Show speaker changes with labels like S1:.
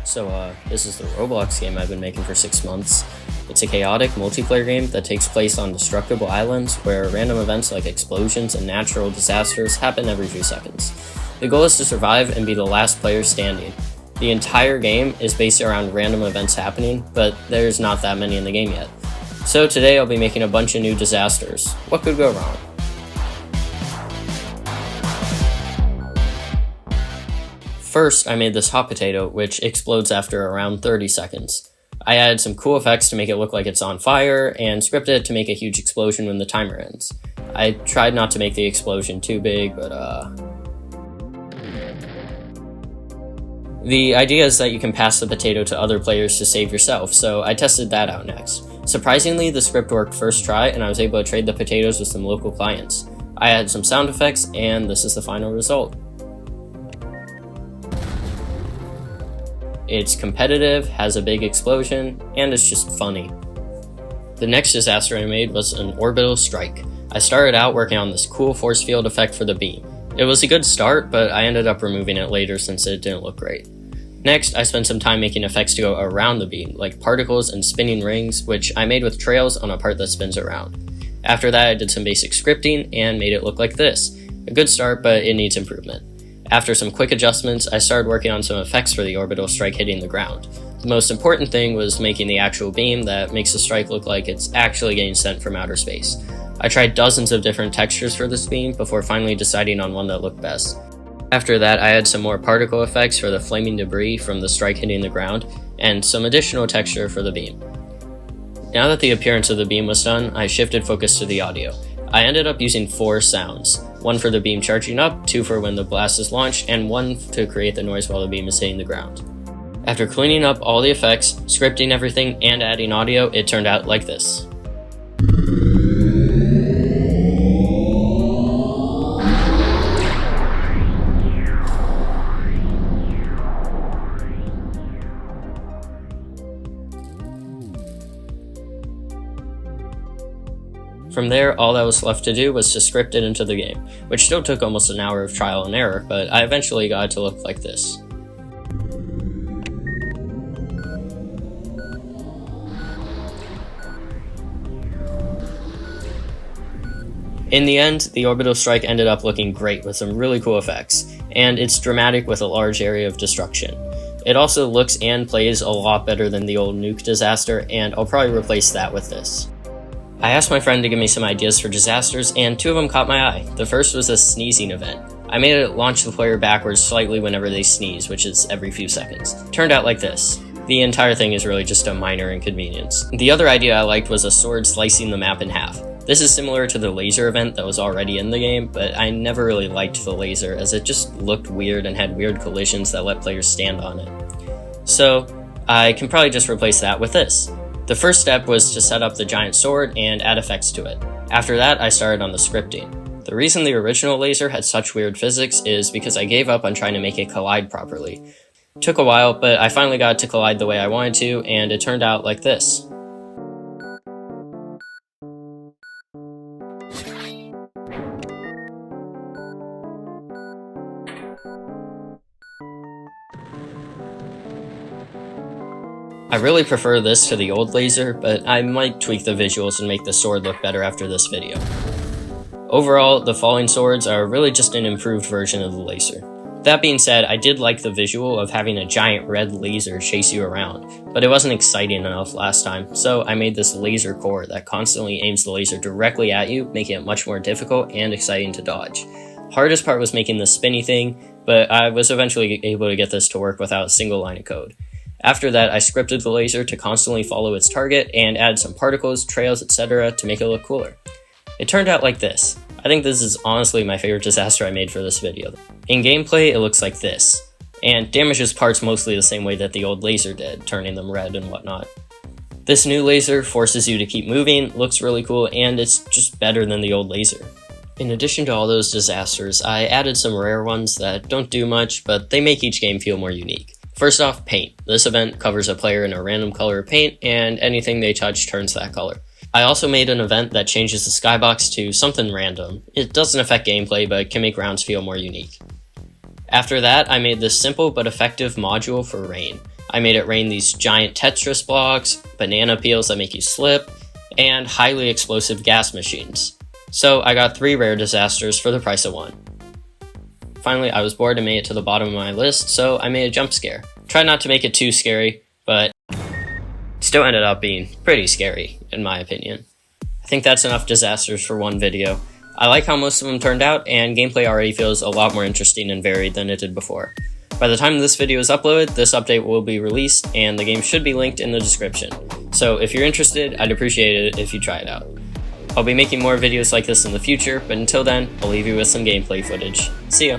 S1: This is the Roblox game I've been making for 6 months. It's a chaotic multiplayer game that takes place on destructible islands where random events like explosions and natural disasters happen every few seconds. The goal is to survive and be the last player standing. The entire game is based around random events happening, but there's not that many in the game yet. So today I'll be making a bunch of new disasters. What could go wrong? First, I made this hot potato, which explodes after around 30 seconds. I added some cool effects to make it look like it's on fire, and scripted it to make a huge explosion when the timer ends. I tried not to make the explosion too big, but the idea is that you can pass the potato to other players to save yourself, so I tested that out next. Surprisingly, the script worked first try, and I was able to trade the potatoes with some local clients. I added some sound effects, and this is the final result. It's competitive, has a big explosion, and it's just funny. The next disaster I made was an Orbital Strike. I started out working on this cool force field effect for the beam. It was a good start, but I ended up removing it later since it didn't look great. Next, I spent some time making effects to go around the beam, like particles and spinning rings, which I made with trails on a part that spins around. After that, I did some basic scripting and made it look like this. A good start, but it needs improvement. After some quick adjustments, I started working on some effects for the orbital strike hitting the ground. The most important thing was making the actual beam that makes the strike look like it's actually getting sent from outer space. I tried dozens of different textures for this beam before finally deciding on one that looked best. After that, I had some more particle effects for the flaming debris from the strike hitting the ground, and some additional texture for the beam. Now that the appearance of the beam was done, I shifted focus to the audio. I ended up using 4 sounds. 1 for the beam charging up, 2 for when the blast is launched, and 1 to create the noise while the beam is hitting the ground. After cleaning up all the effects, scripting everything, and adding audio, it turned out like this. From there, all that was left to do was to script it into the game, which still took almost an hour of trial and error, but I eventually got it to look like this. In the end, the Orbital Strike ended up looking great with some really cool effects, and it's dramatic with a large area of destruction. It also looks and plays a lot better than the old nuke disaster, and I'll probably replace that with this. I asked my friend to give me some ideas for disasters, and 2 of them caught my eye. The first was a sneezing event. I made it launch the player backwards slightly whenever they sneeze, which is every few seconds. Turned out like this. The entire thing is really just a minor inconvenience. The other idea I liked was a sword slicing the map in half. This is similar to the laser event that was already in the game, but I never really liked the laser as it just looked weird and had weird collisions that let players stand on it. So I can probably just replace that with this. The first step was to set up the giant sword and add effects to it. After that, I started on the scripting. The reason the original laser had such weird physics is because I gave up on trying to make it collide properly. It took a while, but I finally got it to collide the way I wanted to, and it turned out like this. I really prefer this to the old laser, but I might tweak the visuals and make the sword look better after this video. Overall, the falling swords are really just an improved version of the laser. That being said, I did like the visual of having a giant red laser chase you around, but it wasn't exciting enough last time, so I made this laser core that constantly aims the laser directly at you, making it much more difficult and exciting to dodge. Hardest part was making the spinny thing, but I was eventually able to get this to work without a single line of code. After that, I scripted the laser to constantly follow its target and add some particles, trails, etc. to make it look cooler. It turned out like this. I think this is honestly my favorite disaster I made for this video. In gameplay, it looks like this, and damages parts mostly the same way that the old laser did, turning them red and whatnot. This new laser forces you to keep moving, looks really cool, and it's just better than the old laser. In addition to all those disasters, I added some rare ones that don't do much, but they make each game feel more unique. First off, paint. This event covers a player in a random color of paint, and anything they touch turns that color. I also made an event that changes the skybox to something random. It doesn't affect gameplay, but can make rounds feel more unique. After that, I made this simple but effective module for rain. I made it rain these giant Tetris blocks, banana peels that make you slip, and highly explosive gas machines. So I got 3 rare disasters for the price of 1. Finally, I was bored and made it to the bottom of my list, so I made a jump scare. Tried not to make it too scary, but still ended up being pretty scary, in my opinion. I think that's enough disasters for one video. I like how most of them turned out, and gameplay already feels a lot more interesting and varied than it did before. By the time this video is uploaded, this update will be released, and the game should be linked in the description. So if you're interested, I'd appreciate it if you try it out. I'll be making more videos like this in the future, but until then, I'll leave you with some gameplay footage. See ya!